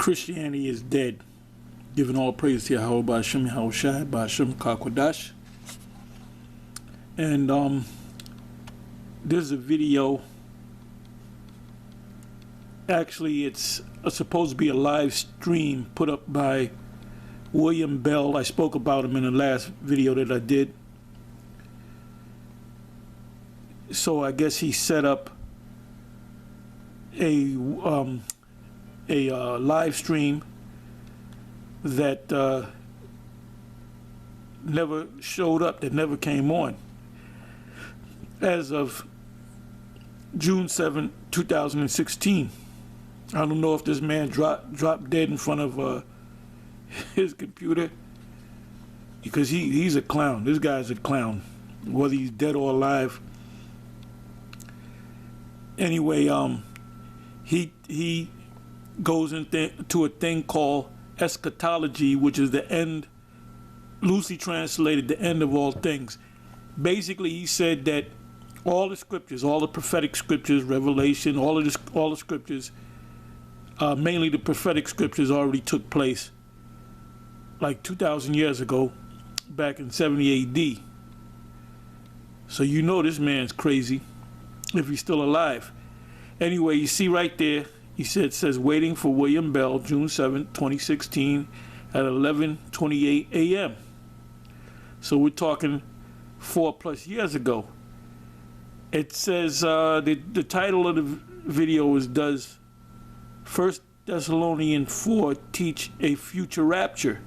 Christianity is dead. Giving all praise to Yahweh Ba'Shem Yahushai Ba'Shem Kakwadash. And there's a video. Actually, it's supposed to be a live stream put up by William Bell. I spoke about him in the last video that I did. So I guess he set up a live stream that never showed up, that never came on. As of June 7, 2016. I don't know if this man dropped dead in front of his computer, because he's a clown. This guy's a clown, whether he's dead or alive. Anyway, he goes into a thing called eschatology, which is the end, loosely translated, the end of all things. Basically, he said that all the scriptures, all the prophetic scriptures, Revelation, all the scriptures, mainly the prophetic scriptures, already took place like 2,000 years ago, back in 70 AD. So you know this man's crazy if he's still alive. Anyway, you see right there, it says waiting for William Bell, June 7, 2016 at 11:28 a.m. So we're talking 4+ years ago. It says the title of the video is, does 1 Thessalonians 4 teach a future rapture?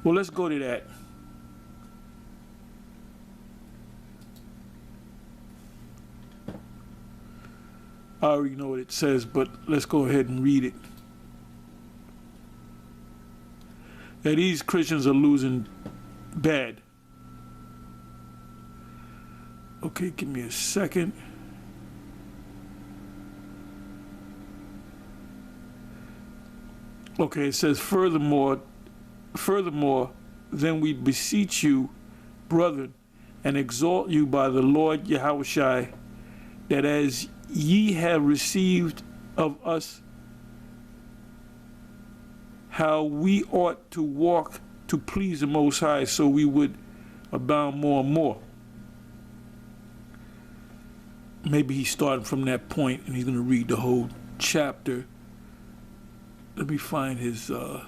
Well, let's go to that. I already know what it says, but let's go ahead and read it. That these Christians are losing bad. Okay, give me a second. Okay, it says, furthermore, then we beseech you, brethren, and exhort you by the Lord Yahushai, that as ye have received of us how we ought to walk to please the Most High, so we would abound more and more. Maybe he's starting from that point and he's going to read the whole chapter. Let me find his okay,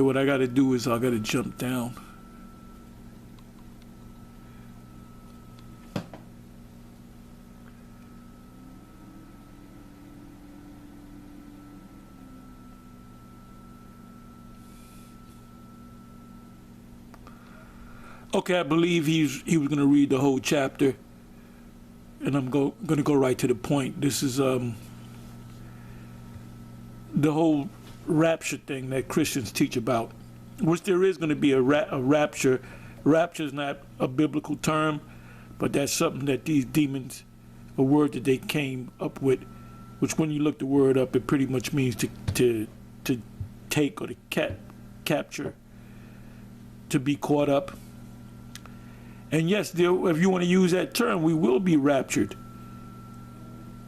what I got to do is I got to jump down. Okay, I believe he was going to read the whole chapter, and I'm going to go right to the point. This is the whole rapture thing that Christians teach about, which there is going to be a rapture. Rapture is not a biblical term, but that's something that these demons, a word that they came up with, which when you look the word up, it pretty much means to take or to capture, to be caught up. And yes, if you want to use that term, we will be raptured.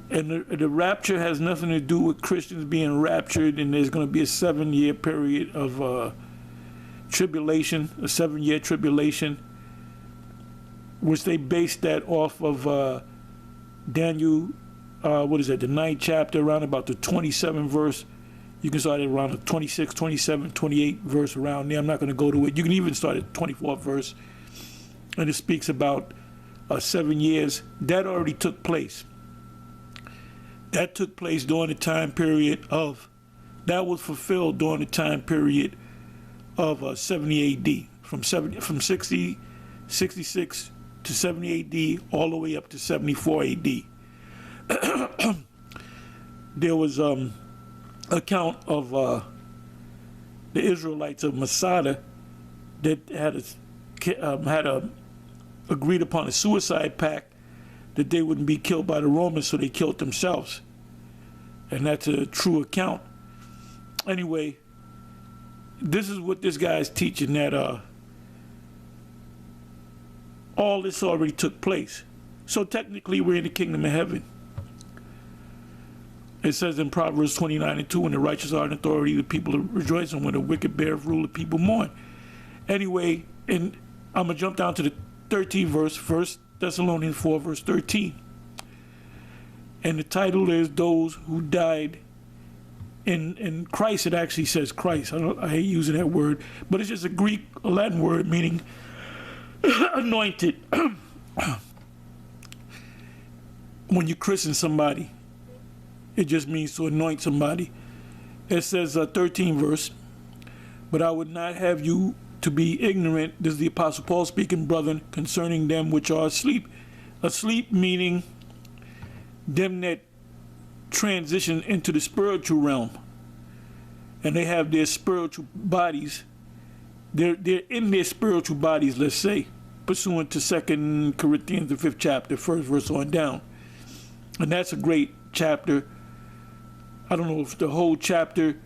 And the rapture has nothing to do with Christians being raptured, and there's going to be a 7-year period of tribulation, a 7-year tribulation, which they based that off of Daniel, the 9th chapter, around about the 27th verse. You can start at around the 26, 27, 28 verse around there. I'm not going to go to it. You can even start at 24th verse. And it speaks about 7 years. That already took place. That took place during the time period of, that was fulfilled during the time period of 70 AD. From 66 to 70 AD, all the way up to 74 AD. There was account of the Israelites of Masada that had agreed upon a suicide pact that they wouldn't be killed by the Romans, so they killed themselves. And that's a true account. Anyway, this is what this guy is teaching, that all this already took place. So technically, we're in the kingdom of heaven. It says in Proverbs 29:2, when the righteous are in authority, the people rejoice, and when the wicked beareth rule, the people mourn. Anyway, and I'm going to jump down to the 13th verse, 1 Thessalonians 4, verse 13. And the title is Those Who Died in Christ. It actually says Christ. I hate using that word, but it's just a Greek, a Latin word meaning anointed. When you christen somebody, it just means to anoint somebody. It says 13 verse, but I would not have you to be ignorant, this is the Apostle Paul speaking, brethren, concerning them which are asleep. Asleep meaning them that transition into the spiritual realm, and they have their spiritual bodies. They're in their spiritual bodies, let's say, pursuant to 2 Corinthians, the 5th chapter, 1st verse on down. And that's a great chapter. I don't know if the whole chapter,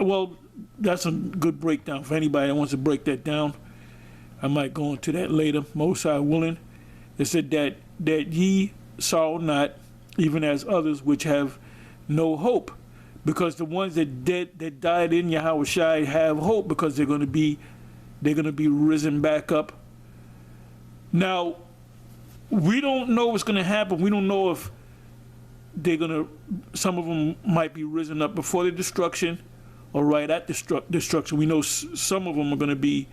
well, that's a good breakdown for anybody that wants to break that down. I might go into that later, most high willing. It said that ye sorrow not, even as others which have no hope. Because the ones that died in Yahushua have hope, because they're going to be risen back up. Now, we don't know what's going to happen. We don't know if some of them might be risen up before the destruction or right at destruction. We know some of them are going to be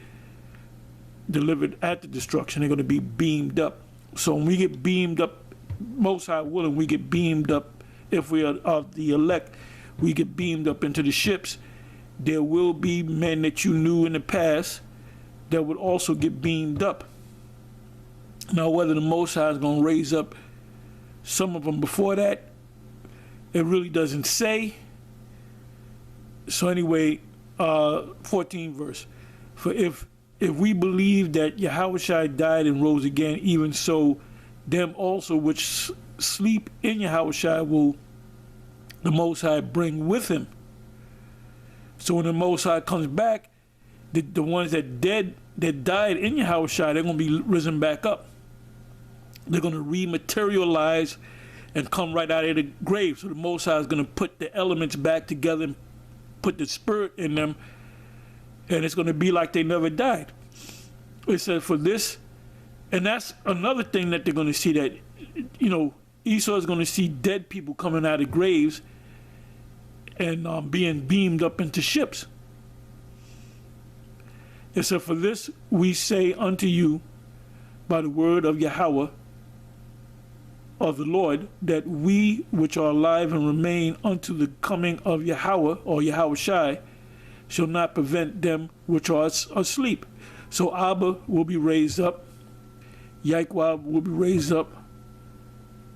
delivered at the destruction. They're going to be beamed up. So when we get beamed up, most high willing, we get beamed up. If we are of the elect, we get beamed up into the ships. There will be men that you knew in the past that would also get beamed up. Now, whether the Most High is going to raise up some of them before that, it really doesn't say. So anyway, 14 verse. For if we believe that Yahushua died and rose again, even so, them also which sleep in Yahushua will the Most High bring with him. So when the Most High comes back, the ones that died in Yahushua, they're going to be risen back up. They're going to rematerialize and come right out of the grave. So the Most High is going to put the elements back together and put the spirit in them, and it's going to be like they never died. It says for this, and that's another thing that they're going to see, that, you know, Esau is going to see dead people coming out of graves and being beamed up into ships. It said, for this we say unto you by the word of Yahweh, of the Lord, that we which are alive and remain unto the coming of Yahweh, or Yahushai, shall not prevent them which are asleep. So Abba will be raised up, Yahweh will be raised up,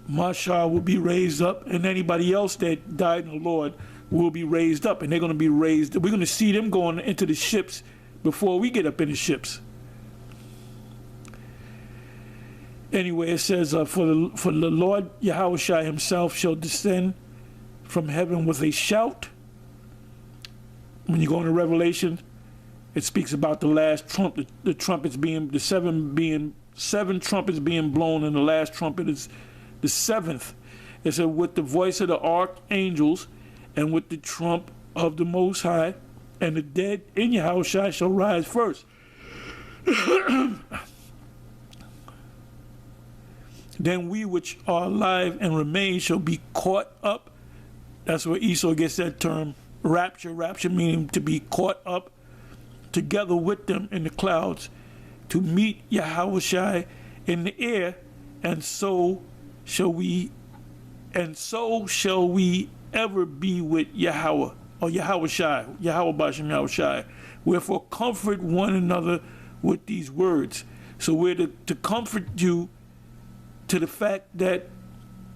Mashah will be raised up, and anybody else that died in the Lord will be raised up, and they're going to be raised. We're going to see them going into the ships before we get up in the ships. Anyway, it says, for the Lord Yahushua himself shall descend from heaven with a shout. When you go into Revelation, it speaks about the last trump, the trumpets being, seven trumpets being blown, and the last trumpet is the seventh. It said, with the voice of the archangels and with the trump of the Most High, and the dead in Yahushua shall rise first. Then we which are alive and remain shall be caught up. That's where Esau gets that term, rapture. Rapture meaning to be caught up together with them in the clouds to meet Yahushua in the air, and so shall we ever be with Yahweh, or Yahushua, Yahweh Bashem Yahushua. Wherefore comfort one another with these words. So we're to comfort you to the fact that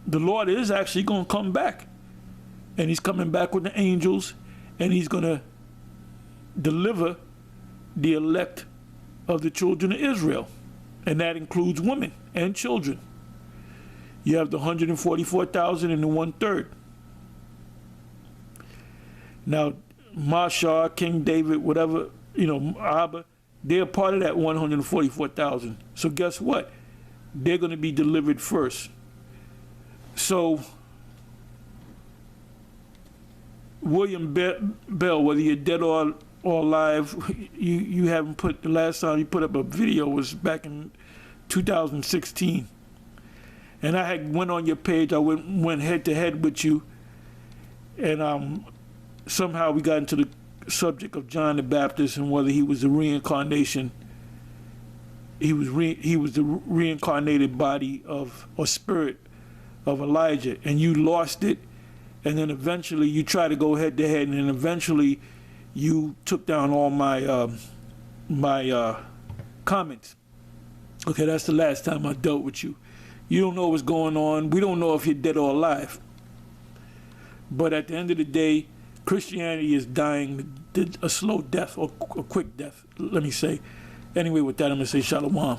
the Lord is actually going to come back. And he's coming back with the angels, and he's going to deliver the elect of the children of Israel. And that includes women and children. You have the 144,000 and the 1/3. Now, Mashah, King David, whatever, you know, Abba, they're part of that 144,000. So guess what? they're going to be delivered first. So William Bell, whether you're dead or alive, you haven't put, the last time you put up a video was back in 2016. And I had went on your page, I went head to head with you, and somehow we got into the subject of John the Baptist and whether he was the reincarnation. He was the reincarnated body of, or spirit of Elijah, and you lost it, and then eventually you tried to go head to head, and then eventually you took down all my comments. Okay, that's the last time I dealt with you. You don't know what's going on. We don't know if you're dead or alive. But at the end of the day, Christianity is dying a slow death, or a quick death, let me say. Anyway, with that, I'm going to say shalom.